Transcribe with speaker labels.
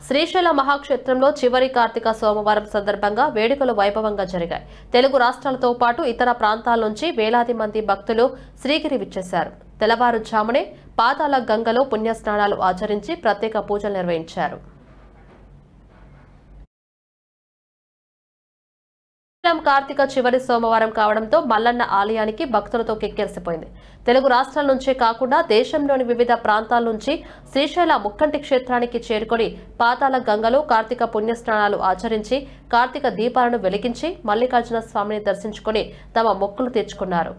Speaker 1: శ్రీశైల మహాక్షేత్రంలో చివరి కార్తీక సోమవారం సందర్భంగా వేడుకలు వైభవంగా జరిగాయి. తెలుగు రాష్ట్రాలతో పాటు ఇతర ప్రాంతాల నుంచి వేలాది మంది భక్తులు శ్రీగిరి విచ్చేశారు. తెల్లవారుజామునే పాతాళ గంగలో పుణ్యస్నానాలు ఆచరించి ప్రత్యేక పూజలు నిర్వహించారు. కార్తీక చివరి సోమవారం కావడంతో మల్లన్న ఆలయానికి భక్తులతో కిక్కిరిసిపోయింది. తెలుగు రాష్ట్రాల నుంచే కాకుండా దేశంలోని వివిధ ప్రాంతాల నుంచి శ్రీశైల ముక్కంటి క్షేత్రానికి చేరుకొని పాతాళ గంగలో కార్తీక పుణ్యస్నానాలు ఆచరించి కార్తీక దీపాలను వెలిగించి మల్లికార్జున స్వామిని దర్శించుకుని తమ మొక్కులు తీర్చుకున్నారు.